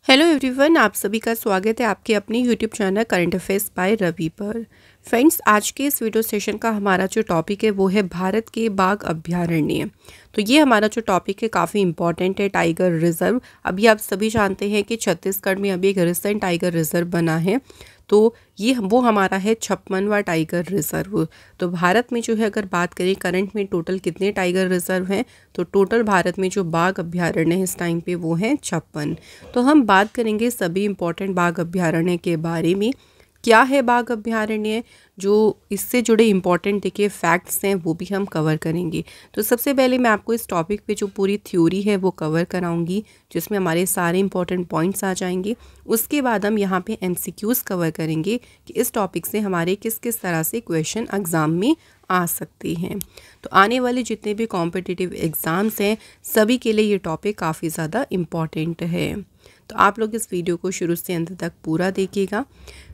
Hello everyone, आप सभी का स्वागत है आपके अपने YouTube channel current affairs by Ravi पर। फ्रेंड्स, आज के इस वीडियो सेशन का हमारा जो टॉपिक है वो है भारत के बाघ अभयारण्य। तो ये हमारा जो टॉपिक है काफ़ी इंपॉर्टेंट है, टाइगर रिजर्व। अभी आप सभी जानते हैं कि छत्तीसगढ़ में अभी एक रिसेंट टाइगर रिजर्व बना है, तो ये वो हमारा है 56वां टाइगर रिजर्व। तो भारत में जो है अगर बात करें करंट में टोटल कितने टाइगर रिजर्व हैं, तो टोटल भारत में जो बाघ अभयारण्य है इस टाइम पे वो हैं 56। तो हम बात करेंगे सभी इंपॉर्टेंट बाघ अभयारण्य के बारे में। क्या है बाघ अभयारण्य, जो इससे जुड़े इंपॉर्टेंट देखिए फैक्ट्स हैं वो भी हम कवर करेंगे। तो सबसे पहले मैं आपको इस टॉपिक पे जो पूरी थ्योरी है वो कवर कराऊंगी, जिसमें हमारे सारे इंपॉर्टेंट पॉइंट्स आ जाएंगे। उसके बाद हम यहाँ पे एमसीक्यूज़ कवर करेंगे कि इस टॉपिक से हमारे किस किस तरह से क्वेश्चन एग्ज़ाम में आ सकती हैं। तो आने वाले जितने भी कॉम्पिटिटिव एग्ज़ाम्स हैं सभी के लिए ये टॉपिक काफ़ी ज़्यादा इम्पॉर्टेंट है। तो आप लोग इस वीडियो को शुरू से अंत तक पूरा देखिएगा।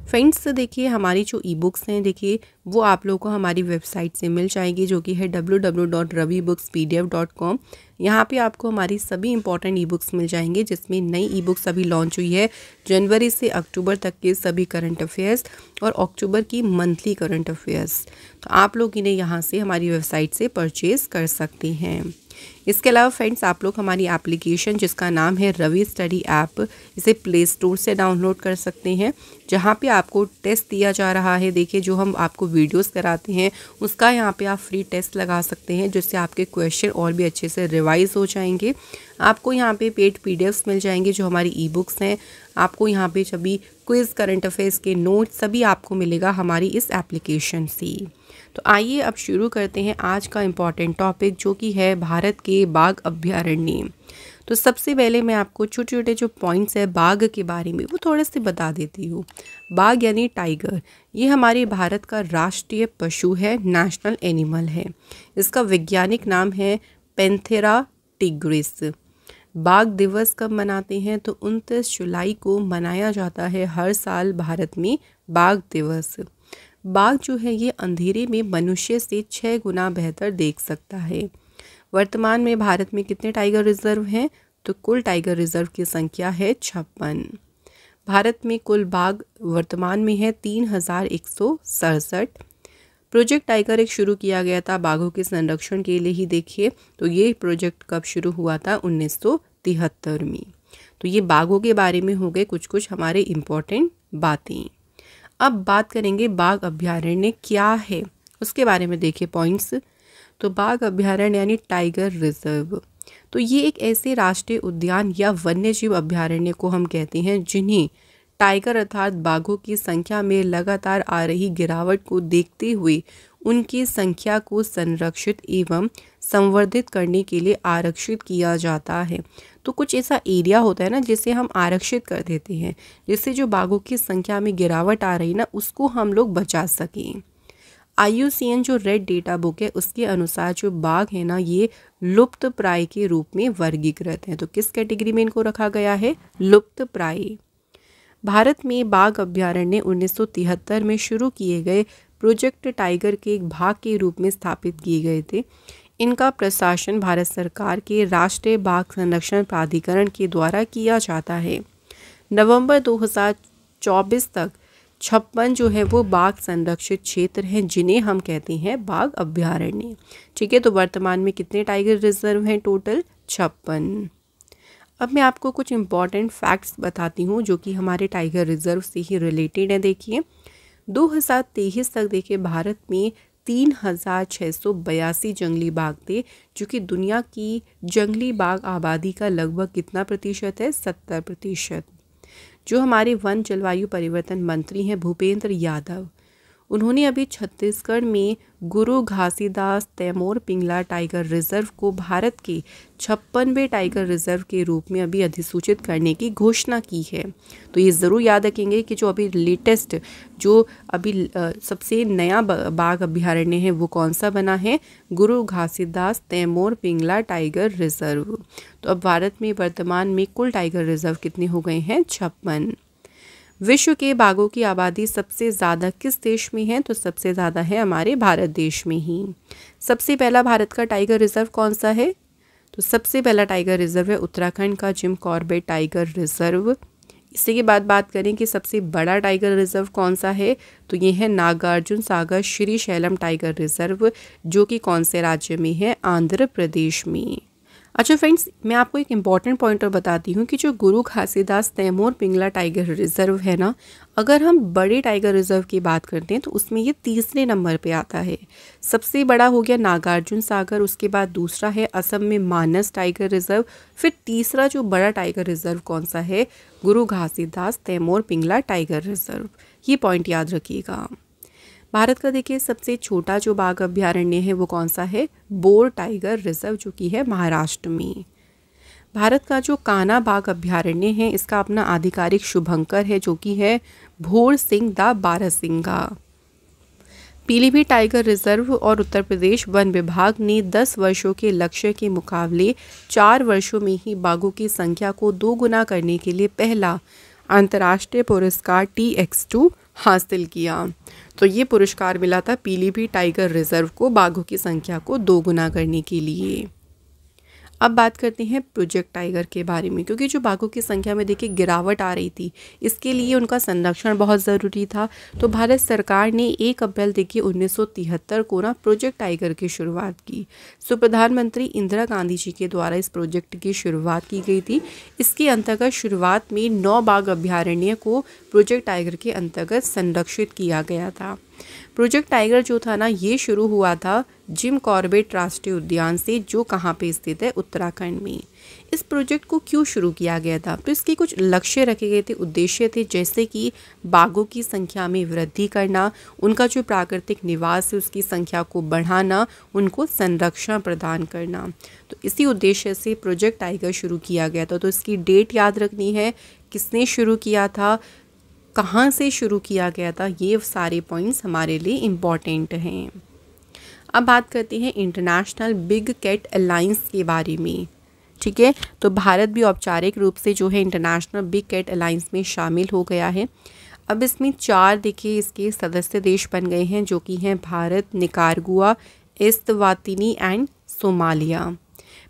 फ्रेंड्स, देखिए हमारी जो ई बुक्स हैं देखिए वो आप लोगों को हमारी वेबसाइट से मिल जाएगी, जो कि है www.ravibookspdf.com। यहाँ पे आपको हमारी सभी इंपॉर्टेंट ई बुक्स मिल जाएंगे, जिसमें नई ई बुक्स अभी लॉन्च हुई है जनवरी से अक्टूबर तक के सभी करंट अफेयर्स और अक्टूबर की मंथली करंट अफेयर्स। तो आप लोग इन्हें यहाँ से हमारी वेबसाइट से परचेज़ कर सकते हैं। इसके अलावा फ्रेंड्स, आप लोग हमारी एप्लीकेशन जिसका नाम है रवि स्टडी ऐप, इसे प्ले स्टोर से डाउनलोड कर सकते हैं, जहाँ पे आपको टेस्ट दिया जा रहा है। देखिए जो हम आपको वीडियोस कराते हैं उसका यहाँ पे आप फ्री टेस्ट लगा सकते हैं, जिससे आपके क्वेश्चन और भी अच्छे से रिवाइज हो जाएंगे। आपको यहाँ पे पेड पीडीएफ्स मिल जाएंगे जो हमारी ई बुक्स हैं। आपको यहाँ पे सभी क्विज़, करंट अफेयर्स के नोट्स सभी आपको मिलेगा हमारी इस एप्लीकेशन से। तो आइए अब शुरू करते हैं आज का इम्पॉर्टेंट टॉपिक, जो कि है भारत के बाघ अभयारण्य। तो सबसे पहले मैं आपको छोटे छोटे जो पॉइंट्स है बाघ के बारे में वो थोड़े से बता देती हूँ। बाघ यानी टाइगर, ये हमारे भारत का राष्ट्रीय पशु है, नेशनल एनिमल है। इसका वैज्ञानिक नाम है पैंथेरा टिग्रिस। बाघ दिवस कब मनाते हैं, तो 29 जुलाई को मनाया जाता है हर साल भारत में बाघ दिवस। बाघ जो है ये अंधेरे में मनुष्य से 6 गुना बेहतर देख सकता है। वर्तमान में भारत में कितने टाइगर रिजर्व हैं, तो कुल टाइगर रिजर्व की संख्या है 56। भारत में कुल बाघ वर्तमान में है 3167। प्रोजेक्ट टाइगर एक शुरू किया गया था बाघों के संरक्षण के लिए ही। देखिए तो ये प्रोजेक्ट कब शुरू हुआ था, 1973 में। तो ये बाघों के बारे में हो गए कुछ कुछ हमारे इम्पोर्टेंट बातें। अब बात करेंगे बाघ अभयारण्य क्या है उसके बारे में। देखिए पॉइंट्स, तो बाघ अभयारण्य यानी टाइगर रिजर्व, तो ये एक ऐसे राष्ट्रीय उद्यान या वन्यजीव अभयारण्य को हम कहते हैं जिन्हें टाइगर अर्थात बाघों की संख्या में लगातार आ रही गिरावट को देखते हुए उनकी संख्या को संरक्षित एवं संवर्धित करने के लिए आरक्षित किया जाता है। तो कुछ ऐसा एरिया होता है ना जिसे हम आरक्षित कर देते हैं, जिससे जो बाघों की संख्या में गिरावट आ रही ना उसको हम लोग बचा सकें। IUCN जो रेड डेटा बुक है उसके अनुसार जो बाघ है ना ये लुप्त प्राय के रूप में वर्गीकृत है। तो किस कैटेगरी में इनको रखा गया है, लुप्त प्राय। भारत में बाघ अभयारण्य 1973 में शुरू किए गए प्रोजेक्ट टाइगर के एक भाग के रूप में स्थापित किए गए थे। इनका प्रशासन भारत सरकार के राष्ट्रीय बाघ संरक्षण प्राधिकरण के द्वारा किया जाता है। नवंबर 2024 तक 56 जो है वो बाघ संरक्षित क्षेत्र हैं, जिन्हें हम कहते हैं बाघ अभयारण्य। ठीक है, तो वर्तमान में कितने टाइगर रिजर्व हैं, टोटल 56। अब मैं आपको कुछ इम्पॉर्टेंट फैक्ट्स बताती हूँ जो कि हमारे टाइगर रिजर्व से ही रिलेटेड है। देखिए 2023 तक देखिए भारत में 3682 जंगली बाघ थे, जो कि दुनिया की जंगली बाघ आबादी का लगभग कितना प्रतिशत है, 70%। जो हमारे वन जलवायु परिवर्तन मंत्री हैं भूपेंद्र यादव, उन्होंने अभी छत्तीसगढ़ में गुरु घासीदास तैमूर पिंगला टाइगर रिजर्व को भारत के 56वें टाइगर रिजर्व के रूप में अभी अधिसूचित करने की घोषणा की है। तो ये ज़रूर याद रखेंगे कि जो अभी लेटेस्ट जो अभी सबसे नया बाघ अभयारण्य है वो कौन सा बना है, गुरु घासीदास तैमूर पिंगला टाइगर रिजर्व। तो अब भारत में वर्तमान में कुल टाइगर रिजर्व कितने हो गए हैं, 56। विश्व के बाघों की आबादी सबसे ज़्यादा किस देश में है, तो सबसे ज़्यादा है हमारे भारत देश में ही। सबसे पहला भारत का टाइगर रिजर्व कौन सा है, तो सबसे पहला टाइगर रिजर्व है उत्तराखंड का जिम कॉर्बेट टाइगर रिजर्व। इसी के बाद बात करें कि सबसे बड़ा टाइगर रिजर्व कौन सा है, तो ये है नागार्जुन सागर श्रीशैलम टाइगर रिजर्व, जो कि कौन से राज्य में है, आंध्र प्रदेश में। अच्छा फ्रेंड्स, मैं आपको एक इम्पॉर्टेंट पॉइंट और बताती हूँ कि जो गुरु घासीदास तैमूर पिंगला टाइगर रिजर्व है ना, अगर हम बड़े टाइगर रिजर्व की बात करते हैं तो उसमें ये तीसरे नंबर पे आता है। सबसे बड़ा हो गया नागार्जुन सागर, उसके बाद दूसरा है असम में मानस टाइगर रिजर्व, फिर तीसरा जो बड़ा टाइगर रिजर्व कौन सा है, गुरु घासीदास तैमूर पिंगला टाइगर रिजर्व। ये पॉइंट याद रखिएगा। भारत का देखिए सबसे छोटा जो बाघ अभ्यारण्य है वो कौन सा है, बोर टाइगर रिजर्व, जो कि है महाराष्ट्र में। भारत का जो कान्हा बाघ अभ्यारण्य है इसका अपना आधिकारिक शुभंकर है, जो कि है भोर सिंह दा बारहसिंगा। पीलीभीत टाइगर रिजर्व और उत्तर प्रदेश वन विभाग ने 10 वर्षों के लक्ष्य के मुकाबले 4 वर्षों में ही बाघों की संख्या को 2 गुना करने के लिए पहला अंतर्राष्ट्रीय पुरस्कार TX2 हासिल किया। तो ये पुरस्कार मिला था पीलीभीत टाइगर रिजर्व को बाघों की संख्या को 2 गुना करने के लिए। अब बात करते हैं प्रोजेक्ट टाइगर के बारे में, क्योंकि जो बाघों की संख्या में देखिए गिरावट आ रही थी, इसके लिए उनका संरक्षण बहुत ज़रूरी था। तो भारत सरकार ने 1 अप्रैल देखिए 1973 को ना प्रोजेक्ट टाइगर की शुरुआत की। सो प्रधानमंत्री इंदिरा गांधी जी के द्वारा इस प्रोजेक्ट की शुरुआत की गई थी। इसके अंतर्गत शुरुआत में 9 बाघ अभ्यारण्य को प्रोजेक्ट टाइगर के अंतर्गत संरक्षित किया गया था। प्रोजेक्ट टाइगर जो था ना, ये शुरू हुआ था जिम कॉर्बेट राष्ट्रीय उद्यान से, जो कहाँ पे स्थित है, उत्तराखंड में। इस प्रोजेक्ट को क्यों शुरू किया गया था, तो इसके कुछ लक्ष्य रखे गए थे, उद्देश्य थे, जैसे कि बाघों की संख्या में वृद्धि करना, उनका जो प्राकृतिक निवास है उसकी संख्या को बढ़ाना, उनको संरक्षण प्रदान करना। तो इसी उद्देश्य से प्रोजेक्ट टाइगर शुरू किया गया था। तो इसकी डेट याद रखनी है, किसने शुरू किया था, कहाँ से शुरू किया गया था, ये सारे पॉइंट्स हमारे लिए इम्पॉर्टेंट हैं। अब बात करते हैं इंटरनेशनल बिग कैट अलायंस के बारे में। ठीक है, तो भारत भी औपचारिक रूप से जो है इंटरनेशनल बिग कैट अलायंस में शामिल हो गया है। अब इसमें 4 देखिए इसके सदस्य देश बन गए हैं, जो कि हैं Bharat, Nicaragua, Eswatini and Somalia.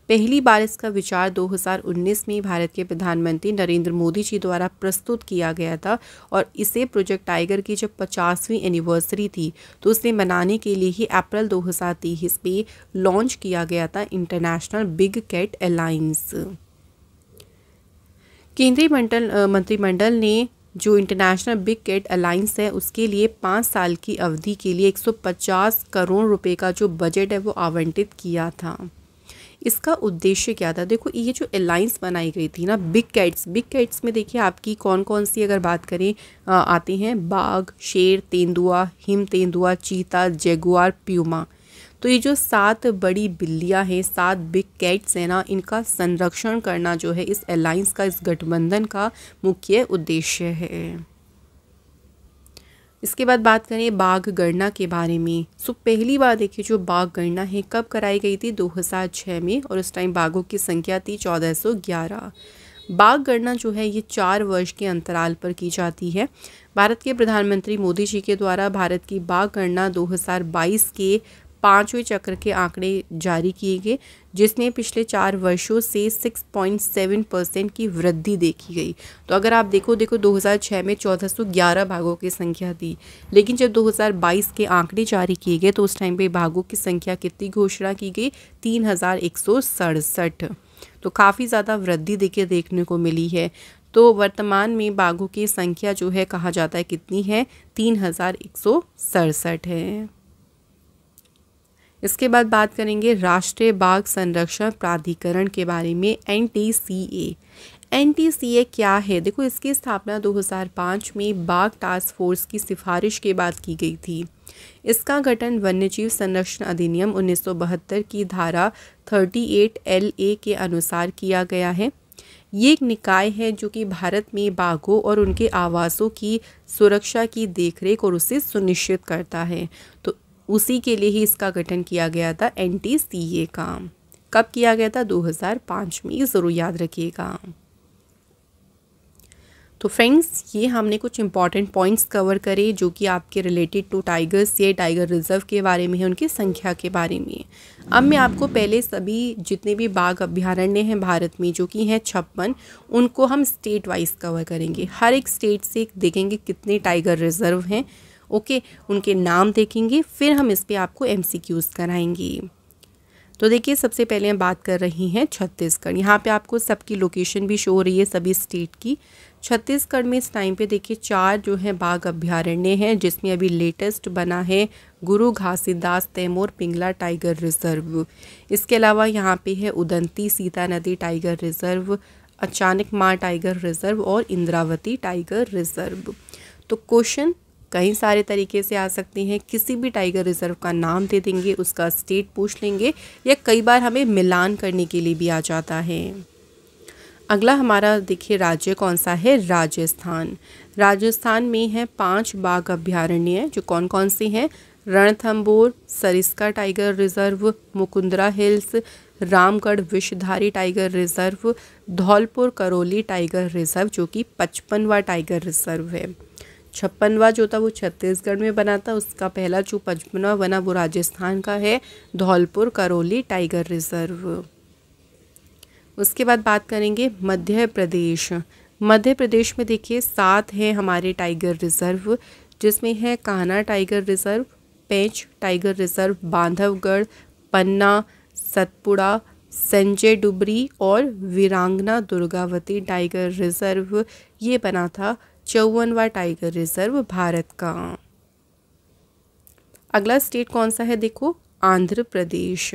पहली बार इसका विचार 2019 में भारत के प्रधानमंत्री नरेंद्र मोदी जी द्वारा प्रस्तुत किया गया था, और इसे प्रोजेक्ट टाइगर की जब 50वीं एनिवर्सरी थी तो उसे मनाने के लिए ही अप्रैल 2023 में लॉन्च किया गया था इंटरनेशनल बिग कैट अलायंस। केंद्रीय मंत्रिमंडल ने जो इंटरनेशनल बिग कैट अलायंस है उसके लिए 5 साल की अवधि के लिए 150 करोड़ रुपए का जो बजट है वो आवंटित किया था। इसका उद्देश्य क्या था, देखो ये जो अलायंस बनाई गई थी ना, बिग कैट्स में देखिए आपकी कौन कौन सी अगर बात करें आती हैं, बाघ, शेर, तेंदुआ, हिम तेंदुआ, चीता, जगुआर, प्यूमा। तो ये जो 7 बड़ी बिल्लियां हैं, 7 बिग कैट्स हैं ना, इनका संरक्षण करना जो है इस अलायंस का, इस गठबंधन का मुख्य उद्देश्य है। इसके बाद बात करें बाघ गणना के बारे में। सो पहली बार देखिए जो बाघ गणना है कब कराई गई थी, 2006 में, और उस टाइम बाघों की संख्या थी 1411। बाघ गणना जो है ये 4 वर्ष के अंतराल पर की जाती है। भारत के प्रधानमंत्री मोदी जी के द्वारा भारत की बाघ गणना 2022 के 5वें चक्र के आंकड़े जारी किए गए, जिसमें पिछले 4 वर्षों से 6.7% की वृद्धि देखी गई। तो अगर आप देखो 2006 में 1411 बाघों की संख्या थी, लेकिन जब 2022 के आंकड़े जारी किए गए तो उस टाइम पे बाघों की संख्या कितनी घोषणा की गई, 3167। तो काफ़ी ज़्यादा वृद्धि देखने को मिली है। तो वर्तमान में बाघों की संख्या जो है कहा जाता है कितनी है, 3167 है। इसके बाद बात करेंगे राष्ट्रीय बाघ संरक्षण प्राधिकरण के बारे में, NTCA क्या है, देखो इसकी स्थापना 2005 में बाघ टास्क फोर्स की सिफारिश के बाद की गई थी। इसका गठन वन्यजीव संरक्षण अधिनियम 1972 की धारा 38LA के अनुसार किया गया है। ये एक निकाय है जो कि भारत में बाघों और उनके आवासों की सुरक्षा की देखरेख और उसे सुनिश्चित करता है। तो उसी के लिए ही इसका गठन किया गया था NTCA का। कब किया गया था, 2005 में, ये ज़रूर याद रखिएगा। तो फ्रेंड्स ये हमने कुछ इंपॉर्टेंट पॉइंट्स कवर करे जो कि आपके रिलेटेड टू टाइगर्स या टाइगर रिजर्व के बारे में है, उनकी संख्या के बारे में। अब मैं आपको पहले सभी जितने भी बाघ अभ्यारण्य हैं भारत में जो कि हैं 56, उनको हम स्टेट वाइज कवर करेंगे। हर एक स्टेट से देखेंगे कितने टाइगर रिजर्व हैं, ओके, उनके नाम देखेंगे, फिर हम इस पर आपको MCQs कराएंगे। तो देखिए सबसे पहले हम बात कर रही हैं छत्तीसगढ़। यहाँ पे आपको सबकी लोकेशन भी शो हो रही है सभी स्टेट की। छत्तीसगढ़ में इस टाइम पे देखिए 4 जो है बाघ अभ्यारण्य हैं, जिसमें अभी लेटेस्ट बना है गुरु घासीदास तैमूर पिंगला टाइगर रिजर्व। इसके अलावा यहाँ पे है उदंती सीता नदी टाइगर रिजर्व, अचानक माँ टाइगर रिजर्व और इंद्रावती टाइगर रिजर्व। तो क्वेश्चन कई सारे तरीके से आ सकते हैं, किसी भी टाइगर रिजर्व का नाम दे देंगे, उसका स्टेट पूछ लेंगे, या कई बार हमें मिलान करने के लिए भी आ जाता है। अगला हमारा देखिए राज्य कौन सा है, राजस्थान। राजस्थान में है 5 बाघ अभ्यारण्य जो कौन कौन से हैं, Ranthambore Sariska tiger reserve, Mukundra hills, Ramgarh Vishdhari tiger reserve, Dholpur Karauli tiger reserve जो कि 55वां टाइगर रिजर्व है। 56वां जो था वो छत्तीसगढ़ में बना था, उसका पहला जो 55वां बना वो राजस्थान का है, धौलपुर करौली टाइगर रिजर्व। उसके बाद बात करेंगे मध्य प्रदेश। मध्य प्रदेश में देखिए 7 हैं हमारे टाइगर रिजर्व, जिसमें है Kanha tiger reserve, Pench tiger reserve, Bandhavgarh, पन्ना, सतपुड़ा, संजय डुबरी और वीरांगना दुर्गावती टाइगर रिजर्व। ये बना था 54वां टाइगर रिजर्व भारत का। अगला स्टेट कौन सा है, देखो आंध्र प्रदेश।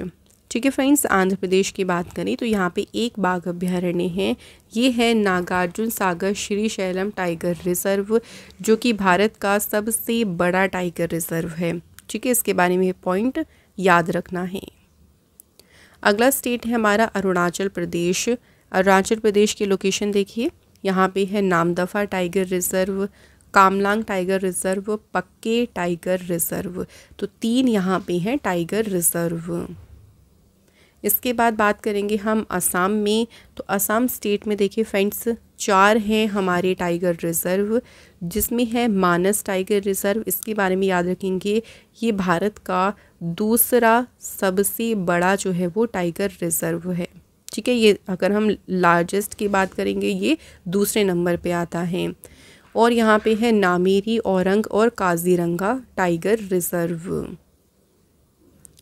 ठीक है फ्रेंड्स, आंध्र प्रदेश की बात करें तो यहाँ पे एक बाघ अभ्यारण्य है, ये है नागार्जुन सागर श्रीशैलम टाइगर रिजर्व जो कि भारत का सबसे बड़ा टाइगर रिजर्व है। ठीक है, इसके बारे में पॉइंट याद रखना है। अगला स्टेट है हमारा अरुणाचल प्रदेश। अरुणाचल प्रदेश की लोकेशन देखिए, यहाँ पे है Namdapha tiger reserve, Kamlang tiger reserve, पक्के टाइगर रिजर्व। तो 3 यहाँ पे हैं टाइगर रिजर्व। इसके बाद बात करेंगे हम असम में। तो असम स्टेट में देखिए फ्रेंड्स 4 हैं हमारे टाइगर रिजर्व, जिसमें है मानस टाइगर रिजर्व। इसके बारे में याद रखेंगे, ये भारत का दूसरा सबसे बड़ा जो है वो टाइगर रिजर्व है। ठीक है, ये अगर हम लार्जेस्ट की बात करेंगे ये दूसरे नंबर पे आता है। और यहाँ पे है नामेरी, औरंग और काजीरंगा टाइगर रिजर्व।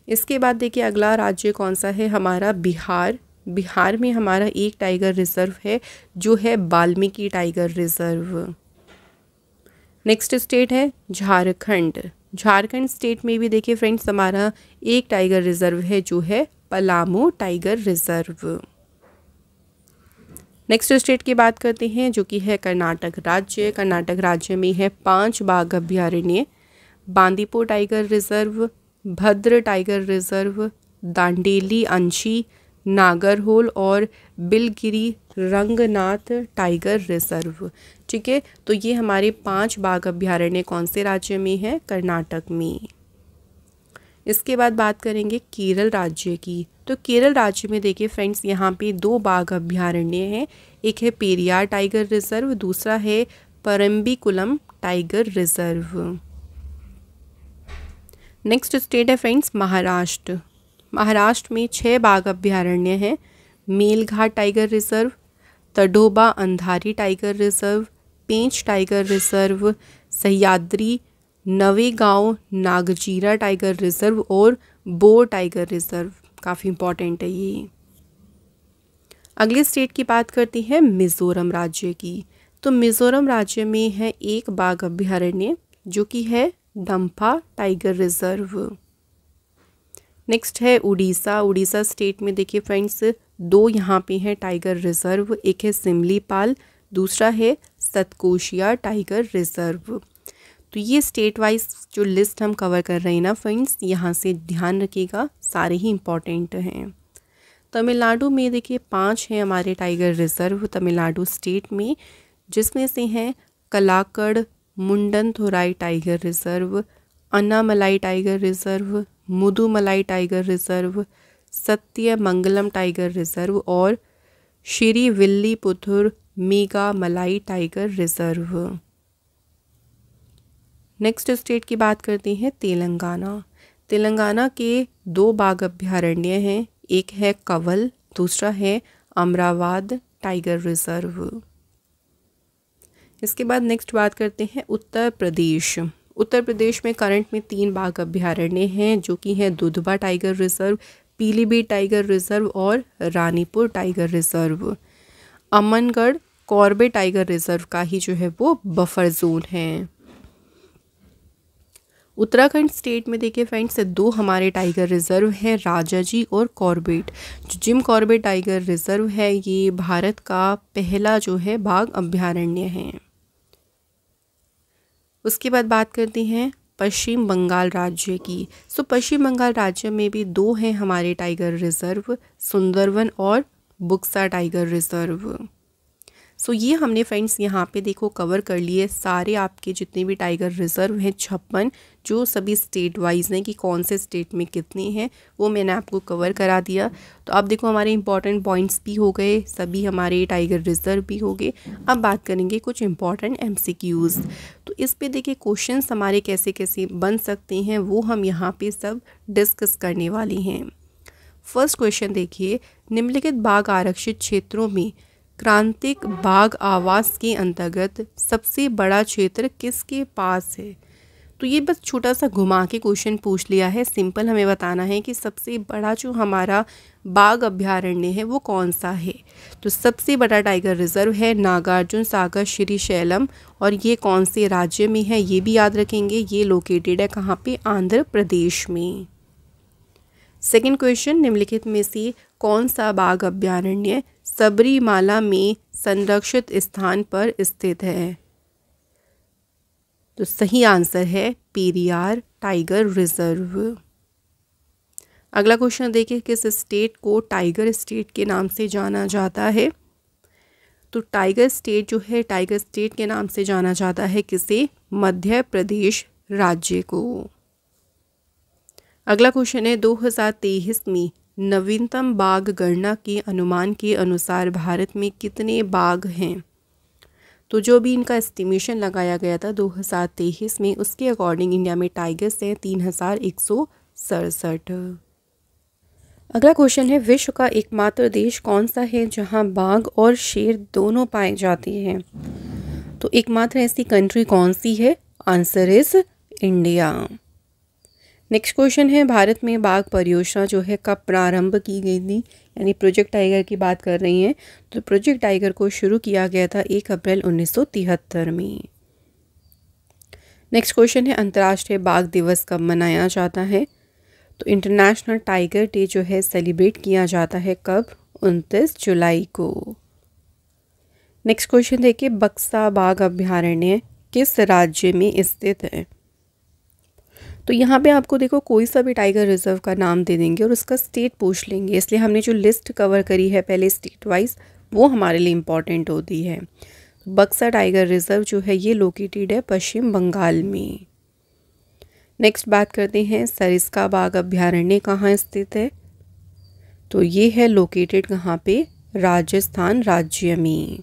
इसके बाद देखिए अगला राज्य कौन सा है हमारा, बिहार। बिहार में हमारा एक टाइगर रिजर्व है जो है Valmiki tiger reserve. Next state है झारखंड। झारखंड स्टेट में भी देखिए फ्रेंड्स हमारा एक टाइगर रिजर्व है जो है Palamu tiger reserve. Next state की बात करते हैं जो कि है कर्नाटक राज्य। कर्नाटक राज्य में है 5 बाघ अभ्यारण्य, बांदीपुर टाइगर रिजर्व, भद्र टाइगर रिजर्व, दांडेली अंशी, नागरहोल और बिलगिरी रंगनाथ टाइगर रिजर्व। ठीक है, तो ये हमारे 5 बाघ अभ्यारण्य कौन से राज्य में है, कर्नाटक में। इसके बाद बात करेंगे केरल राज्य की। तो केरल राज्य में देखिए फ्रेंड्स यहाँ पे 2 बाघ अभ्यारण्य हैं, एक है पेरियार टाइगर रिजर्व, दूसरा है Parambikulam tiger reserve. Next state है फ्रेंड्स महाराष्ट्र। महाराष्ट्र में 6 बाघ अभ्यारण्य हैं, Melghat tiger reserve, Tadoba Andhari tiger reserve, Pench tiger reserve, Sahyadri, Navegaon Nagzira tiger reserve और बोर टाइगर रिजर्व। काफ़ी इंपॉर्टेंट है ये। अगले स्टेट की बात करते हैं मिजोरम राज्य की। तो मिजोरम राज्य में है एक बाघ अभ्यारण्य जो कि है डम्फा टाइगर रिजर्व। नेक्स्ट है उड़ीसा। उड़ीसा स्टेट में देखिए फ्रेंड्स 2 यहाँ पे हैं टाइगर रिजर्व, एक है सिमलीपाल, दूसरा है सतकोशिया टाइगर रिजर्व। तो ये स्टेट वाइज जो लिस्ट हम कवर कर रहे हैं ना फ्रेंड्स, यहाँ से ध्यान रखिएगा, सारे ही इम्पॉर्टेंट हैं। तमिलनाडु में देखिए 5 हैं हमारे टाइगर रिजर्व तमिलनाडु स्टेट में, जिसमें से हैं Kalakad Mundanthurai tiger reserve, Anamalai tiger reserve, Mudumalai tiger reserve, Sathyamangalam tiger reserve और Shri Villiputhur Megamalai tiger reserve. Next state की बात करते हैं तेलंगाना। तेलंगाना के 2 बाघ अभ्यारण्य हैं, एक है कवल, दूसरा है अमरावाद टाइगर रिजर्व। इसके बाद नेक्स्ट बात करते हैं उत्तर प्रदेश। उत्तर प्रदेश में करंट में 3 बाघ अभ्यारण्य हैं जो कि हैं Dudhwa tiger reserve, Pilibhit tiger reserve और Ranipur tiger reserve. Amangarh Corbett tiger reserve का ही जो है वो बफर जोन है। उत्तराखंड स्टेट में देखिए फ्रेंड्स 2 हमारे टाइगर रिजर्व हैं, राजाजी और कॉर्बेट। जो जिम कॉर्बेट टाइगर रिजर्व है ये भारत का पहला जो है बाघ अभ्यारण्य है। उसके बाद बात करते हैं पश्चिम बंगाल राज्य की। पश्चिम बंगाल राज्य में भी 2 हैं हमारे टाइगर रिजर्व, सुंदरवन और बुक्सा टाइगर रिजर्व। ये हमने फ्रेंड्स यहाँ पे देखो कवर कर लिए सारे आपके जितने भी टाइगर रिजर्व हैं 56, जो सभी स्टेट वाइज हैं कि कौन से स्टेट में कितने हैं वो मैंने आपको कवर करा दिया। तो अब देखो हमारे इंपॉर्टेंट पॉइंट्स भी हो गए, सभी हमारे टाइगर रिजर्व भी हो गए। अब बात करेंगे कुछ इंपॉर्टेंट MCQs। तो इस पे देखिए क्वेश्चंस हमारे कैसे कैसे बन सकते हैं वो हम यहाँ पे सब डिस्कस करने वाली हैं। फर्स्ट क्वेश्चन देखिए, निम्नलिखित बाघ आरक्षित क्षेत्रों में क्रांतिक बाघ आवास के अंतर्गत सबसे बड़ा क्षेत्र किसके पास है। तो ये बस छोटा सा घुमा के क्वेश्चन पूछ लिया है, सिंपल हमें बताना है कि सबसे बड़ा जो हमारा बाघ अभ्यारण्य है वो कौन सा है। तो सबसे बड़ा टाइगर रिजर्व है नागार्जुन सागर श्रीशैलम, और ये कौन से राज्य में है ये भी याद रखेंगे, ये लोकेटेड है कहाँ पे, आंध्र प्रदेश में। सेकेंड क्वेश्चन, निम्नलिखित में से कौन सा बाघ अभ्यारण्य सबरीमाला में संरक्षित स्थान पर स्थित है। तो सही आंसर है पेरियार टाइगर रिजर्व। अगला क्वेश्चन देखिए, किस स्टेट को टाइगर स्टेट के नाम से जाना जाता है। तो टाइगर स्टेट जो है टाइगर स्टेट के नाम से जाना जाता है किसे, मध्य प्रदेश राज्य को। अगला क्वेश्चन है 2023 में नवीनतम बाघ गणना के अनुमान के अनुसार भारत में कितने बाघ हैं। तो जो भी इनका एस्टिमेशन लगाया गया था 2023 में, उसके अकॉर्डिंग इंडिया में टाइगर्स हैं 3167। अगला क्वेश्चन है, विश्व का एकमात्र देश कौन सा है जहां बाघ और शेर दोनों पाए जाते हैं। तो एकमात्र ऐसी कंट्री कौन सी है, answer is India. Next question है, भारत में बाघ परियोजना जो है कब प्रारंभ की गई थी, यानी प्रोजेक्ट टाइगर की बात कर रही हैं। तो प्रोजेक्ट टाइगर को शुरू किया गया था 1 अप्रैल 1973 में। नेक्स्ट क्वेश्चन है, अंतर्राष्ट्रीय बाघ दिवस कब मनाया जाता है। तो इंटरनेशनल टाइगर डे जो है सेलिब्रेट किया जाता है कब, 29 जुलाई को। नेक्स्ट क्वेश्चन देखिए, बक्सा बाघ अभ्यारण्य किस राज्य में स्थित है। तो यहाँ पे आपको देखो कोई सा भी टाइगर रिजर्व का नाम दे देंगे और उसका स्टेट पूछ लेंगे, इसलिए हमने जो लिस्ट कवर करी है पहले स्टेट वाइज वो हमारे लिए इम्पॉर्टेंट होती है। बक्सा टाइगर रिजर्व जो है ये लोकेटेड है पश्चिम बंगाल में। नेक्स्ट बात करते हैं, सरिस्का बाघ अभ्यारण्य कहाँ स्थित है। तो ये है लोकेटेड कहाँ पे, राजस्थान राज्य में।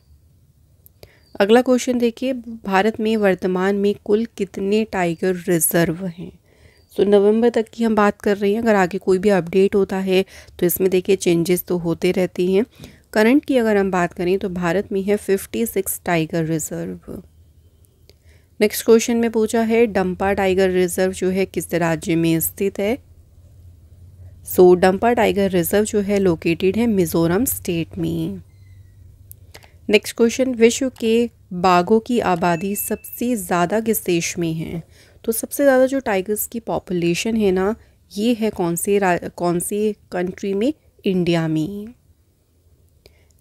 अगला क्वेश्चन देखिए, भारत में वर्तमान में कुल कितने टाइगर रिजर्व हैं। तो नवंबर तक की हम बात कर रहे हैं, अगर आगे कोई भी अपडेट होता है तो इसमें देखिए चेंजेस तो होते रहती हैं। करंट की अगर हम बात करें तो भारत में है 56 टाइगर रिजर्व। नेक्स्ट क्वेश्चन में पूछा है, डंपा टाइगर रिजर्व जो है किस राज्य में स्थित है। डंपा टाइगर रिजर्व जो है लोकेटेड है मिजोरम स्टेट में। नेक्स्ट क्वेश्चन, विश्व के बाघों की आबादी सबसे ज़्यादा किस देश में है। तो सबसे ज़्यादा जो टाइगर्स की पॉपुलेशन है ना, ये है कौन से कंट्री में, इंडिया में।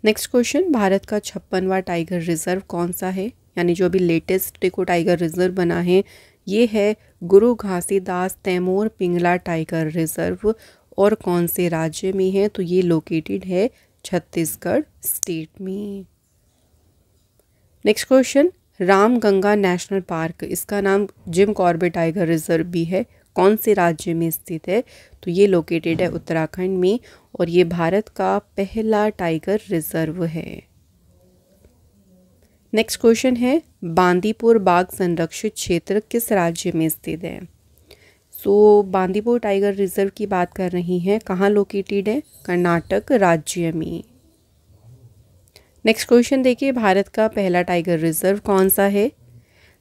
नेक्स्ट क्वेश्चन, भारत का 56वां टाइगर रिजर्व कौन सा है, यानी जो अभी लेटेस्ट देखो टाइगर रिजर्व बना है ये है गुरु घासीदास तैमूर पिंगला टाइगर रिजर्व, और कौन से राज्य में है। तो ये लोकेटेड है छत्तीसगढ़ स्टेट में। Next question, Ramganga national park, इसका नाम जिम कॉर्बेट टाइगर रिजर्व भी है, कौन से राज्य में स्थित है। तो ये लोकेटेड है उत्तराखंड में, और ये भारत का पहला टाइगर रिजर्व है। नेक्स्ट क्वेश्चन है बांदीपुर बाघ संरक्षित क्षेत्र किस राज्य में स्थित है। सो बांदीपुर टाइगर रिजर्व की बात कर रही हैं, कहाँ लोकेटेड है, कर्नाटक राज्य में। नेक्स्ट क्वेश्चन देखिए, भारत का पहला टाइगर रिजर्व कौन सा है।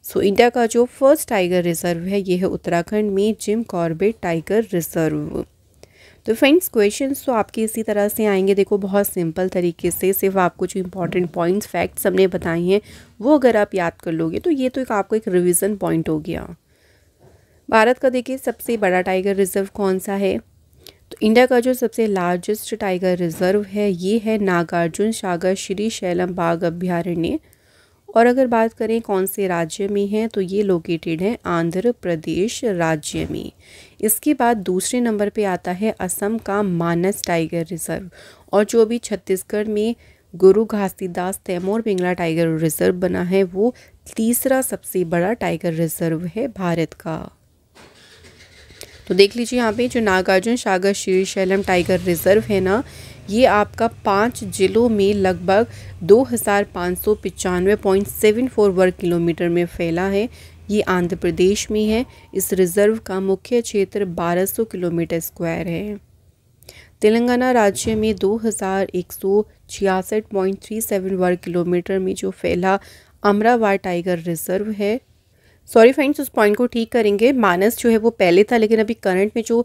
सो इंडिया का जो फर्स्ट टाइगर रिजर्व है ये है उत्तराखंड में जिम कॉर्बेट टाइगर रिजर्व। तो फ्रेंड्स क्वेश्चंस तो आपके इसी तरह से आएंगे, देखो बहुत सिंपल तरीके से, सिर्फ आपको जो इंपॉर्टेंट पॉइंट्स फैक्ट्स हमने बताए हैं वो अगर आप याद कर लोगे तो ये तो आपको एक रिवीजन पॉइंट हो गया। भारत का देखिए सबसे बड़ा टाइगर रिजर्व कौन सा है। तो इंडिया का जो सबसे लार्जेस्ट टाइगर रिजर्व है ये है नागार्जुन सागर श्री शैलम बाघ अभ्यारण्य। और अगर बात करें कौन से राज्य में है तो ये लोकेटेड है आंध्र प्रदेश राज्य में। इसके बाद दूसरे नंबर पे आता है असम का मानस टाइगर रिजर्व, और जो अभी छत्तीसगढ़ में गुरु घासीदास तैमूर पिंगला टाइगर रिजर्व बना है वो तीसरा सबसे बड़ा टाइगर रिजर्व है भारत का। तो देख लीजिए यहाँ पे जो नागार्जुन सागर श्री शैलम टाइगर रिजर्व है ना, ये आपका 5 जिलों में लगभग 2595.74 वर्ग किलोमीटर में फैला है। ये आंध्र प्रदेश में है। इस रिजर्व का मुख्य क्षेत्र 1200 किलोमीटर स्क्वायर है। तेलंगाना राज्य में 2166.37 वर्ग किलोमीटर में जो फैला अमरावार टाइगर रिजर्व है। सॉरी फ्रेंड्स, उस पॉइंट को ठीक करेंगे, मानस जो है वो पहले था, लेकिन अभी करंट में जो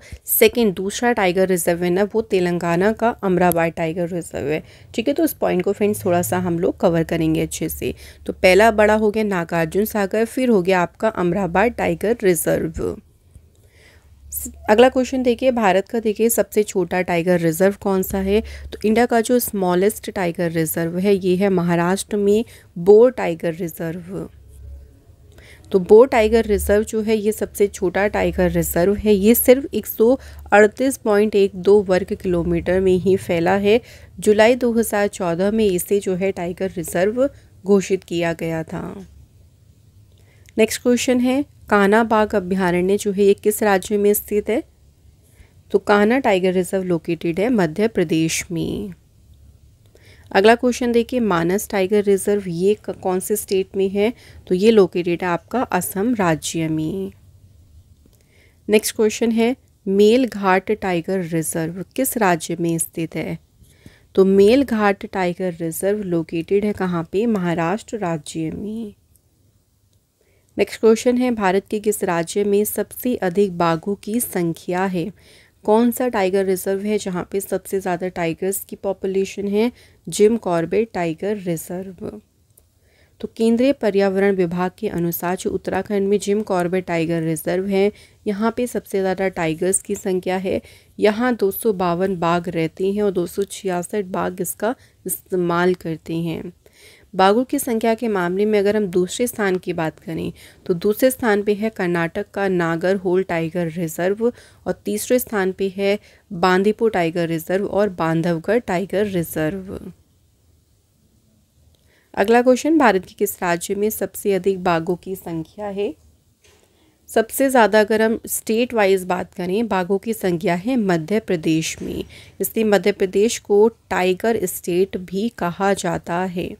दूसरा टाइगर रिजर्व है ना वो तेलंगाना का अमरावार टाइगर रिजर्व है। ठीक है, तो इस पॉइंट को फ्रेंड्स थोड़ा सा हम लोग कवर करेंगे अच्छे से। तो पहला बड़ा हो गया नागार्जुन सागर, फिर हो गया आपका अमरावार टाइगर रिजर्व। अगला क्वेश्चन देखिए, भारत का देखिए सबसे छोटा टाइगर रिजर्व कौन सा है। तो इंडिया का जो स्मॉलेस्ट टाइगर रिजर्व है ये है महाराष्ट्र में बोर टाइगर रिजर्व। तो बोर टाइगर रिजर्व जो है ये सबसे छोटा टाइगर रिजर्व है। ये सिर्फ 138.12 वर्ग किलोमीटर में ही फैला है। जुलाई 2014 में इसे जो है टाइगर रिजर्व घोषित किया गया था। नेक्स्ट क्वेश्चन है कान्हा बाघ अभ्यारण्य जो है ये किस राज्य में स्थित है। तो कान्हा टाइगर रिजर्व लोकेटेड है मध्य प्रदेश में। अगला क्वेश्चन देखिए, मानस टाइगर रिजर्व ये कौन से स्टेट में है। तो ये लोकेटेड है आपका असम राज्य में। नेक्स्ट क्वेश्चन है मेलघाट टाइगर रिजर्व किस राज्य में स्थित है। तो मेलघाट टाइगर रिजर्व लोकेटेड है कहाँ पे, महाराष्ट्र राज्य में। नेक्स्ट क्वेश्चन है भारत के किस राज्य में सबसे अधिक बाघों की संख्या है। कौन सा टाइगर रिजर्व है जहाँ पे सबसे ज़्यादा टाइगर्स की पॉपुलेशन है। Jim Corbett tiger reserve. तो केंद्रीय पर्यावरण विभाग के अनुसार जो उत्तराखंड में जिम कॉर्बेट टाइगर रिजर्व है यहाँ पे सबसे ज़्यादा टाइगर्स की संख्या है। यहाँ 252 बाघ रहते हैं और 266 बाघ इसका इस्तेमाल करते हैं। बाघों की संख्या के मामले में अगर हम दूसरे स्थान की बात करें तो दूसरे स्थान पे है कर्नाटक का नागर होल टाइगर रिजर्व, और तीसरे स्थान पे है बांदीपुर टाइगर रिजर्व और बांधवगढ़ टाइगर रिजर्व। अगला क्वेश्चन, भारत के किस राज्य में सबसे अधिक बाघों की संख्या है। सबसे ज़्यादा अगर हम स्टेट वाइज बात करें बाघों की संख्या है मध्य प्रदेश में, इसलिए मध्य प्रदेश को टाइगर स्टेट भी कहा जाता है।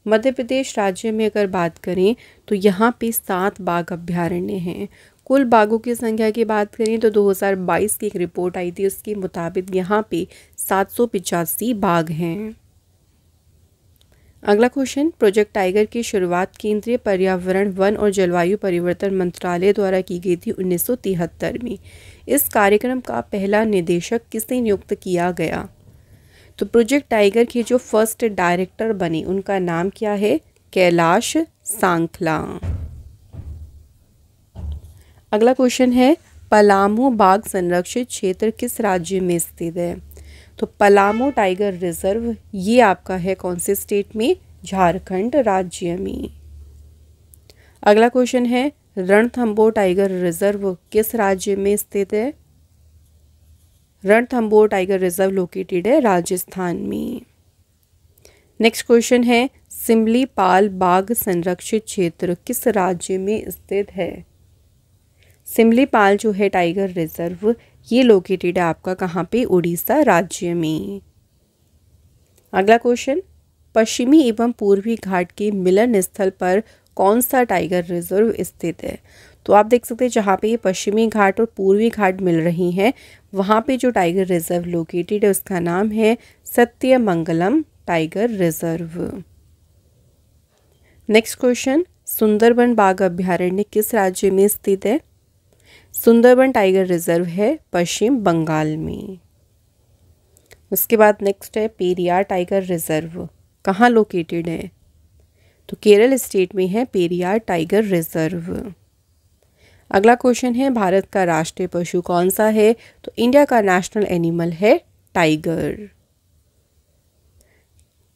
मध्य प्रदेश राज्य में अगर बात करें तो यहाँ पे 7 बाघ अभ्यारण्य हैं। कुल बाघों की संख्या की बात करें तो 2022 की एक रिपोर्ट आई थी, उसके मुताबिक यहाँ पे 785 बाघ हैं। अगला क्वेश्चन, प्रोजेक्ट टाइगर की शुरुआत केंद्रीय पर्यावरण वन और जलवायु परिवर्तन मंत्रालय द्वारा की गई थी 1973 में। इस कार्यक्रम का पहला निदेशक किसे नियुक्त किया गया। तो प्रोजेक्ट टाइगर के जो फर्स्ट डायरेक्टर बने उनका नाम क्या है, कैलाश सांखला। अगला क्वेश्चन है पलामू बाघ संरक्षित क्षेत्र किस राज्य में स्थित है। तो पलामू टाइगर रिजर्व ये आपका है कौन से स्टेट में, झारखंड राज्य में। अगला क्वेश्चन है रणथंबोर टाइगर रिजर्व किस राज्य में स्थित है। रणथंबोर टाइगर रिजर्व लोकेटेड है राजस्थान में। नेक्स्ट क्वेश्चन है सिमलीपाल बाघ संरक्षित क्षेत्र किस राज्य में स्थित है। सिमलीपाल जो है टाइगर रिजर्व ये लोकेटेड है आपका कहाँ पे, उड़ीसा राज्य में। अगला क्वेश्चन, पश्चिमी एवं पूर्वी घाट के मिलन स्थल पर कौन सा टाइगर रिजर्व स्थित है? तो आप देख सकते हैं जहाँ पे ये पश्चिमी घाट और पूर्वी घाट मिल रही हैं वहाँ पे जो टाइगर रिजर्व लोकेटेड है उसका नाम है Sathyamangalam tiger reserve. Next question, Sundarban बाघ अभ्यारण्य किस राज्य में स्थित है? सुंदरबन टाइगर रिजर्व है पश्चिम बंगाल में। उसके बाद नेक्स्ट है पेरियार टाइगर रिजर्व कहाँ लोकेटेड है? तो केरल स्टेट में है पेरियार टाइगर रिजर्व। अगला क्वेश्चन है भारत का राष्ट्रीय पशु कौन सा है? तो इंडिया का नेशनल एनिमल है टाइगर।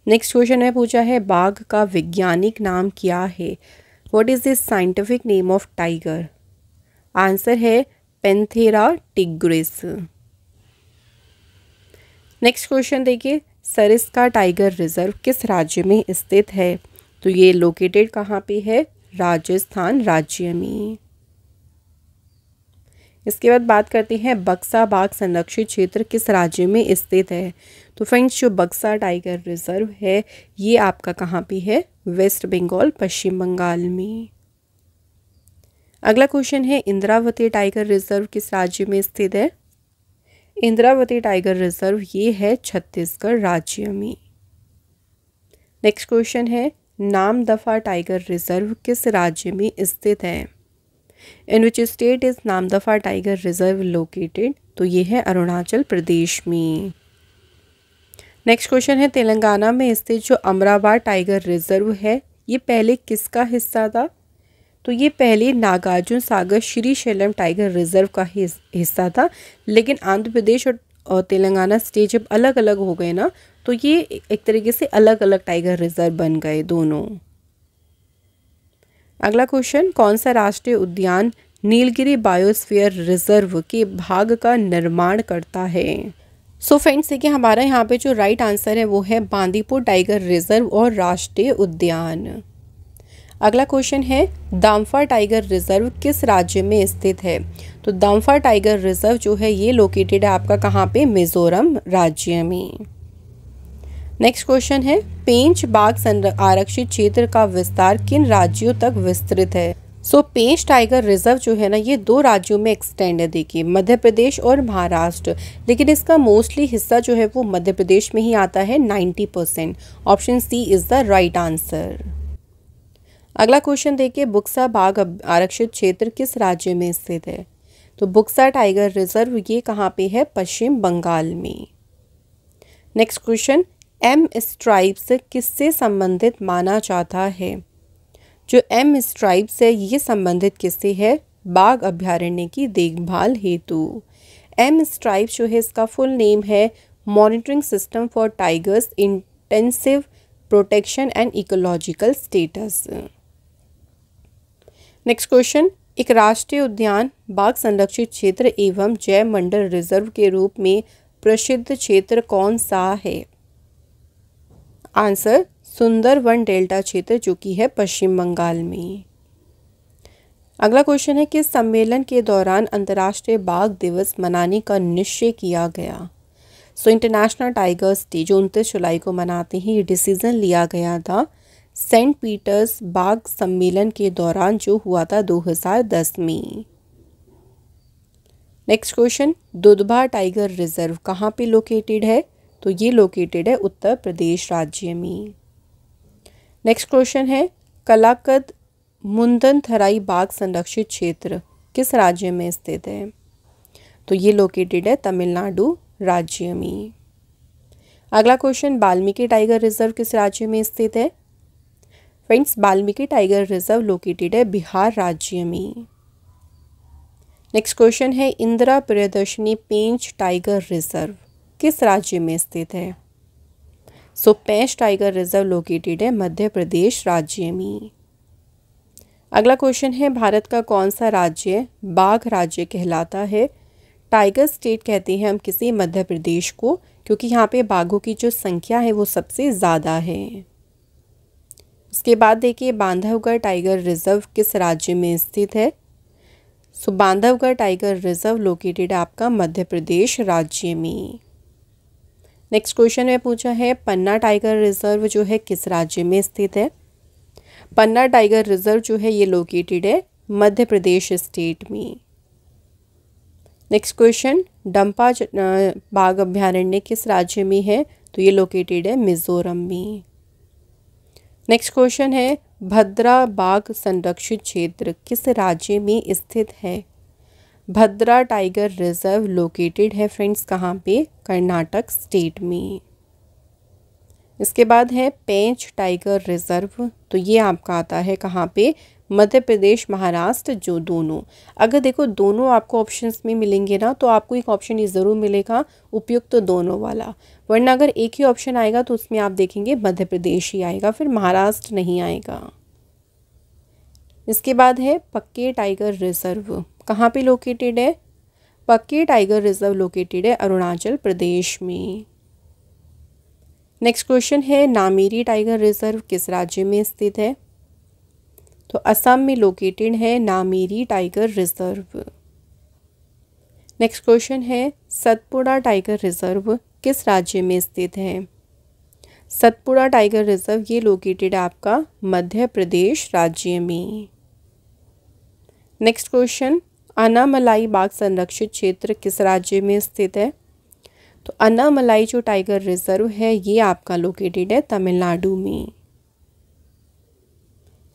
नेक्स्ट क्वेश्चन है पूछा है बाघ का वैज्ञानिक नाम क्या है? What is the scientific name of tiger? Answer है पैंथेरा टिग्रिस। नेक्स्ट क्वेश्चन देखिए, सरिस्का टाइगर रिजर्व किस राज्य में स्थित है? तो ये लोकेटेड कहाँ पे है? राजस्थान राज्य में। इसके बाद बात करते हैं बक्सा बाघ संरक्षित क्षेत्र किस राज्य में स्थित है? तो फ्रेंड्स जो बक्सा टाइगर रिजर्व है ये आपका कहाँ पे है? वेस्ट बंगाल पश्चिम बंगाल में। अगला क्वेश्चन है इंद्रावती टाइगर रिजर्व किस राज्य में स्थित है? इंद्रावती टाइगर रिजर्व ये है छत्तीसगढ़ राज्य में। नेक्स्ट क्वेश्चन है नामदफा टाइगर रिजर्व किस राज्य में स्थित है? In which state is Namdapha tiger reserve located? तो ये है अरुणाचल प्रदेश में। नेक्स्ट क्वेश्चन है तेलंगाना में स्थित जो अमराबाद टाइगर रिजर्व है ये पहले किसका हिस्सा था? तो ये पहले नागार्जुन सागर श्रीशैलम टाइगर रिजर्व का हिस्सा था, लेकिन आंध्र प्रदेश और तेलंगाना स्टेट जब अलग अलग हो गए ना तो ये एक तरीके से अलग अलग टाइगर रिजर्व बन गए दोनों। अगला क्वेश्चन, कौन सा राष्ट्रीय उद्यान नीलगिरी बायोस्फीयर रिजर्व के भाग का निर्माण करता है? सो फ्रेंड्स देखिए हमारा यहाँ पे जो राइट आंसर है वो है बांदीपुर टाइगर रिजर्व और राष्ट्रीय उद्यान। अगला क्वेश्चन है दाम्फा टाइगर रिजर्व किस राज्य में स्थित है? तो दाम्फा टाइगर रिजर्व जो है ये लोकेटेड है आपका कहाँ पे? मिजोरम राज्य में। नेक्स्ट क्वेश्चन है पेंच बाघ आरक्षित क्षेत्र का विस्तार किन राज्यों तक विस्तृत है? सो पेंच टाइगर रिजर्व जो है ना ये 2 राज्यों में एक्सटेंड है, देखिए मध्य प्रदेश और महाराष्ट्र, लेकिन इसका मोस्टली हिस्सा जो है वो मध्य प्रदेश में ही आता है 90%। Option C is the right answer. अगला क्वेश्चन देखिए बुक्सा बाघ आरक्षित क्षेत्र किस राज्य में स्थित है? तो बुक्सा टाइगर रिजर्व ये कहाँ पे है? पश्चिम बंगाल में। नेक्स्ट क्वेश्चन, एम स्ट्राइप्स किससे संबंधित माना जाता है? जो एम स्ट्राइप्स है ये संबंधित किससे है? बाघ अभ्यारण्य की देखभाल हेतु। एम स्ट्राइप्स जो है इसका फुल नेम है monitoring system for tigers intensive protection and ecological status. Next question, एक राष्ट्रीय उद्यान बाघ संरक्षित क्षेत्र एवं जैव मंडल रिजर्व के रूप में प्रसिद्ध क्षेत्र कौन सा है? आंसर सुंदरवन डेल्टा क्षेत्र जो कि है पश्चिम बंगाल में। अगला क्वेश्चन है किस सम्मेलन के दौरान अंतर्राष्ट्रीय बाघ दिवस मनाने का निश्चय किया गया? सो इंटरनेशनल टाइगर्स डे जो 29 जुलाई को मनाते हैं ये डिसीजन लिया गया था सेंट पीटर्स बाघ सम्मेलन के दौरान जो हुआ था 2010 में। Next question, Dudhwa tiger reserve कहाँ पे लोकेटेड है? तो ये लोकेटेड है उत्तर प्रदेश राज्य में। नेक्स्ट क्वेश्चन है कलाकद मुंदनथराई बाघ संरक्षित क्षेत्र किस राज्य में स्थित है? तो ये लोकेटेड है तमिलनाडु राज्य में। अगला क्वेश्चन, वाल्मीकि टाइगर रिजर्व किस राज्य में स्थित है? Friends Valmiki tiger reserve located है बिहार राज्य में। नेक्स्ट क्वेश्चन है इंदिरा प्रियदर्शनी पेंच टाइगर रिजर्व किस राज्य में स्थित है? सो पेंच टाइगर रिजर्व लोकेटेड है मध्य प्रदेश राज्य में। अगला क्वेश्चन है भारत का कौन सा राज्य बाघ राज्य कहलाता है? टाइगर स्टेट कहते हैं हम किसी मध्य प्रदेश को, क्योंकि यहाँ पे बाघों की जो संख्या है वो सबसे ज़्यादा है। उसके बाद देखिए बांधवगढ़ टाइगर रिजर्व किस राज्य में स्थित है? सो बांधवगढ़ टाइगर रिजर्व लोकेटेड आपका मध्य प्रदेश राज्य में। नेक्स्ट क्वेश्चन में पूछा है पन्ना टाइगर रिजर्व जो है किस राज्य में स्थित है। पन्ना टाइगर रिजर्व जो है ये लोकेटेड है मध्य प्रदेश स्टेट में। नेक्स्ट क्वेश्चन डंपा बाघ अभ्यारण्य किस राज्य में है, तो ये लोकेटेड है मिजोरम में। नेक्स्ट क्वेश्चन है भद्रा बाघ संरक्षित क्षेत्र किस राज्य में स्थित है। भद्रा टाइगर रिजर्व लोकेटेड है फ्रेंड्स कहाँ पे, कर्नाटक स्टेट में। इसके बाद है पेंच टाइगर रिजर्व, तो ये आपका आता है कहाँ पे, मध्य प्रदेश महाराष्ट्र जो दोनों। अगर देखो दोनों आपको ऑप्शंस में मिलेंगे ना तो आपको एक ऑप्शन ये ज़रूर मिलेगा उपयुक्त तो दोनों वाला, वरना अगर एक ही ऑप्शन आएगा तो उसमें आप देखेंगे मध्य प्रदेश ही आएगा, फिर महाराष्ट्र नहीं आएगा। इसके बाद है पक्के टाइगर रिजर्व, कहाँ पे लोकेटेड है। पक्के टाइगर रिजर्व लोकेटेड है अरुणाचल प्रदेश में। नेक्स्ट क्वेश्चन है नामेरी टाइगर रिजर्व किस राज्य में स्थित है, तो असम में लोकेटेड है Nameri tiger reserve. Next question है सतपुड़ा टाइगर रिजर्व किस राज्य में स्थित है। सतपुड़ा टाइगर रिजर्व ये लोकेटेड है आपका मध्य प्रदेश राज्य में। नेक्स्ट क्वेश्चन अन्नामलाई बाघ संरक्षित क्षेत्र किस राज्य में स्थित है, तो अन्नामलाई जो टाइगर रिजर्व है ये आपका लोकेटेड है तमिलनाडु में।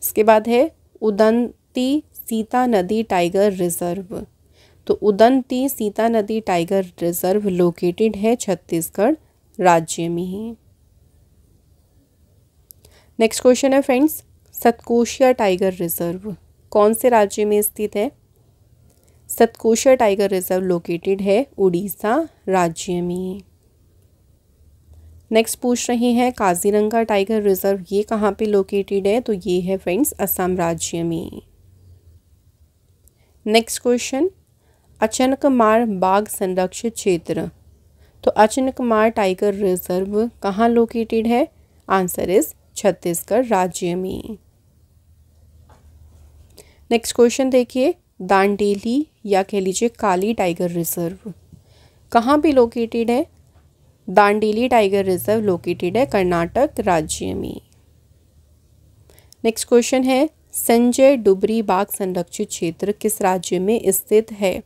इसके बाद है उदंती सीता नदी टाइगर रिजर्व, तो उदंती सीता नदी टाइगर रिजर्व लोकेटेड है छत्तीसगढ़ राज्य में ही। नेक्स्ट क्वेश्चन है फ्रेंड्स सतकोशिया टाइगर रिजर्व कौन से राज्य में स्थित है। सतकोशिया टाइगर रिजर्व लोकेटेड है उड़ीसा राज्य में। नेक्स्ट पूछ रहे हैं काजीरंगा टाइगर रिजर्व ये कहाँ पे लोकेटेड है, तो ये है फ्रेंड्स असम राज्य में। नेक्स्ट क्वेश्चन अचनकमार बाघ संरक्षित क्षेत्र, तो अचनकमार टाइगर रिजर्व कहाँ लोकेटेड है, आंसर इज छत्तीसगढ़ राज्य में। नेक्स्ट क्वेश्चन देखिए दांडेली या कह लीजिए काली टाइगर रिजर्व कहाँ पे लोकेटेड है। दांडेली टाइगर रिजर्व लोकेटेड है कर्नाटक राज्य में। नेक्स्ट क्वेश्चन है संजय डुबरी बाघ संरक्षित क्षेत्र किस राज्य में स्थित है,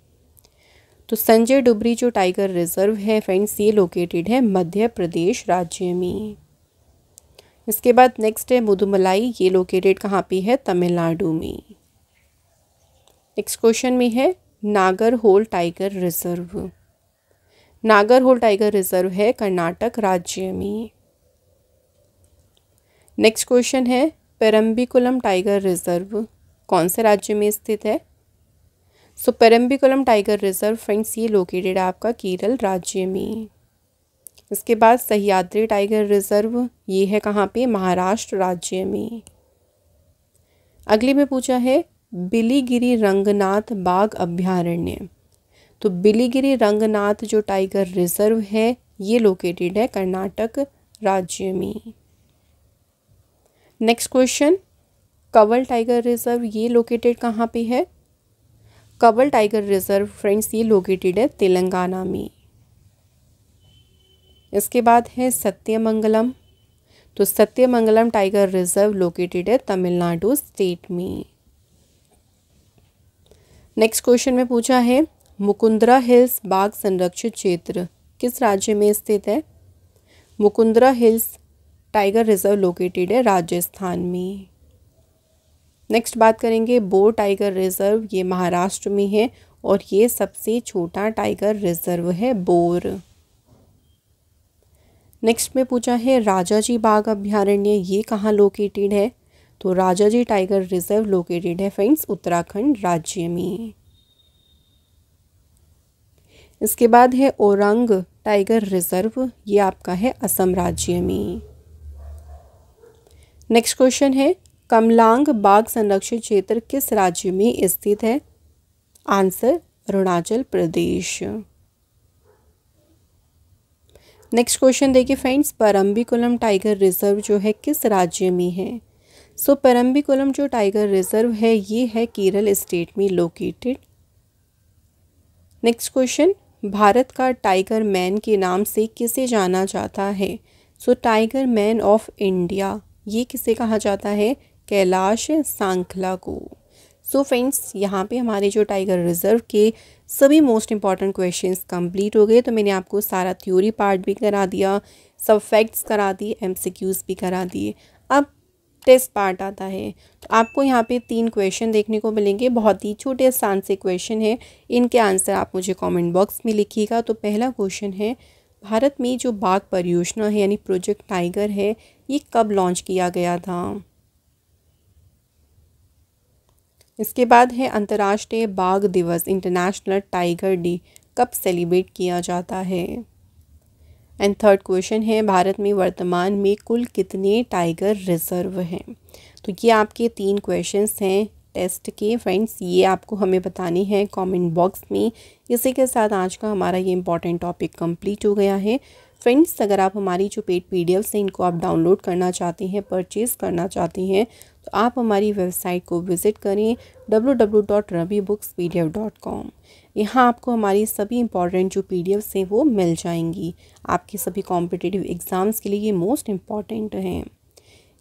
तो संजय डुबरी जो टाइगर रिजर्व है फ्रेंड्स ये लोकेटेड है मध्य प्रदेश राज्य में। इसके बाद नेक्स्ट है मुदुमलाई ये लोकेटेड कहाँ पे है, तमिलनाडु में। नेक्स्ट क्वेश्चन में है Nagarhole tiger reserve, Nagarhole tiger reserve है कर्नाटक राज्य में। नेक्स्ट क्वेश्चन है पेरम्बिकुलम टाइगर रिजर्व कौन से राज्य में स्थित है। सो पेरम्बिकुलम टाइगर रिजर्व फ्रेंड्स ये लोकेटेड है आपका केरल राज्य में। इसके बाद सह्याद्री टाइगर रिजर्व ये है कहाँ पे, महाराष्ट्र राज्य में। अगले में पूछा है बिलीगिरी रंगनाथ बाघ अभ्यारण्य, तो बिलीगिरी रंगनाथ जो टाइगर रिजर्व है ये लोकेटेड है कर्नाटक राज्य में। Next question Kanwal tiger reserve ये लोकेटेड कहाँ पे है। कंवल टाइगर रिजर्व फ्रेंड्स ये लोकेटेड है तेलंगाना में। इसके बाद है सत्यमंगलम, तो सत्यमंगलम टाइगर रिजर्व लोकेटेड है तमिलनाडु स्टेट में। नेक्स्ट क्वेश्चन में पूछा है मुकुंदरा हिल्स बाघ संरक्षित क्षेत्र किस राज्य में स्थित है। Mukundra hills tiger reserve located है राजस्थान में। नेक्स्ट बात करेंगे बोर टाइगर रिजर्व ये महाराष्ट्र में है और ये सबसे छोटा टाइगर रिजर्व है बोर। नेक्स्ट में पूछा है राजाजी बाघ अभ्यारण्य ये कहाँ लोकेटेड है, तो राजाजी टाइगर रिजर्व लोकेटेड है फ्रेंड्स उत्तराखंड राज्य में। इसके बाद है ओरंग टाइगर रिजर्व ये आपका है असम राज्य में। नेक्स्ट क्वेश्चन है कमलांग बाघ संरक्षित क्षेत्र किस राज्य में स्थित है, answer Arunachal Pradesh. Next question देखिए फ्रेंड्स परम्बिकुलम टाइगर रिजर्व जो है किस राज्य में है। सो परम्बिकुलम जो टाइगर रिजर्व है ये है केरल स्टेट में लोकेटेड। नेक्स्ट क्वेश्चन भारत का टाइगर मैन के नाम से किसे जाना जाता है? सो टाइगर मैन ऑफ इंडिया, ये किसे कहा जाता है? कैलाश सांखला को। सो फ्रेंड्स, यहाँ पे हमारे जो टाइगर रिजर्व के सभी मोस्ट इम्पॉर्टेंट क्वेश्चंस कंप्लीट हो गए। तो मैंने आपको सारा थ्योरी पार्ट भी करा दिया, सब फैक्ट्स करा दिए, एमसीक्यूज भी करा दिए। अब टेस्ट पार्ट आता है। तो आपको यहाँ पे 3 क्वेश्चन देखने को मिलेंगे, बहुत ही छोटे आसान से क्वेश्चन है। इनके आंसर आप मुझे कमेंट बॉक्स में लिखिएगा। तो पहला क्वेश्चन है, भारत में जो बाघ परियोजना है यानी प्रोजेक्ट टाइगर है, ये कब लॉन्च किया गया था? इसके बाद है, अंतर्राष्ट्रीय बाघ दिवस इंटरनेशनल टाइगर डे कब सेलिब्रेट किया जाता है? एंड थर्ड क्वेश्चन है, भारत में वर्तमान में कुल कितने टाइगर रिजर्व हैं? तो ये आपके 3 क्वेश्चंस हैं टेस्ट के फ्रेंड्स, ये आपको हमें बताने हैं कमेंट बॉक्स में। इसी के साथ आज का हमारा ये इंपॉर्टेंट टॉपिक कंप्लीट हो गया है। फ्रेंड्स, अगर आप हमारी जो पेड पीडीएफ है इनको आप डाउनलोड करना चाहते हैं, परचेज़ करना चाहते हैं, तो आप हमारी वेबसाइट को विज़िट करें www.ravibookspdf.com। यहाँ आपको हमारी सभी इंपॉर्टेंट जो पीडीएफ्स हैं वो मिल जाएंगी। आपके सभी कॉम्पिटिटिव एग्ज़ाम्स के लिए ये मोस्ट इम्पॉर्टेंट हैं।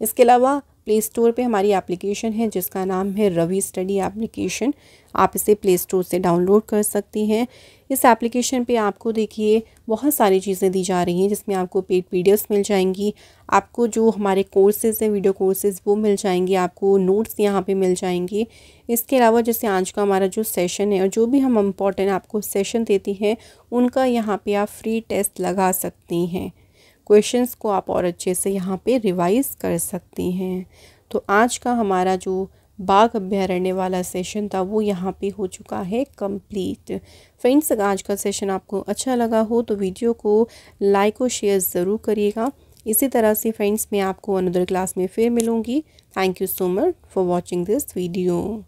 इसके अलावा प्ले स्टोर पे हमारी एप्लीकेशन है जिसका नाम है रवि स्टडी एप्लीकेशन। आप इसे प्ले स्टोर से डाउनलोड कर सकती हैं। इस एप्लीकेशन पे आपको देखिए बहुत सारी चीज़ें दी जा रही हैं, जिसमें आपको पेड पीडीएफ्स मिल जाएंगी, आपको जो हमारे कोर्सेज़ हैं वीडियो कोर्सेज़ वो मिल जाएंगे, आपको नोट्स यहाँ पे मिल जाएंगे। इसके अलावा जैसे आज का हमारा जो सेशन है और जो भी हम इम्पोर्टेंट आपको सेशन देती हैं उनका यहाँ पर आप फ्री टेस्ट लगा सकती हैं। क्वेश्चंस को आप और अच्छे से यहाँ पे रिवाइज कर सकती हैं। तो आज का हमारा जो बाघ अभ्यारण्य वाला सेशन था वो यहाँ पे हो चुका है कंप्लीट। फ्रेंड्स, अगर आज का सेशन आपको अच्छा लगा हो तो वीडियो को लाइक और शेयर ज़रूर करिएगा। इसी तरह से फ्रेंड्स, मैं आपको अनदर क्लास में फिर मिलूँगी। Thank you so much for watching this video.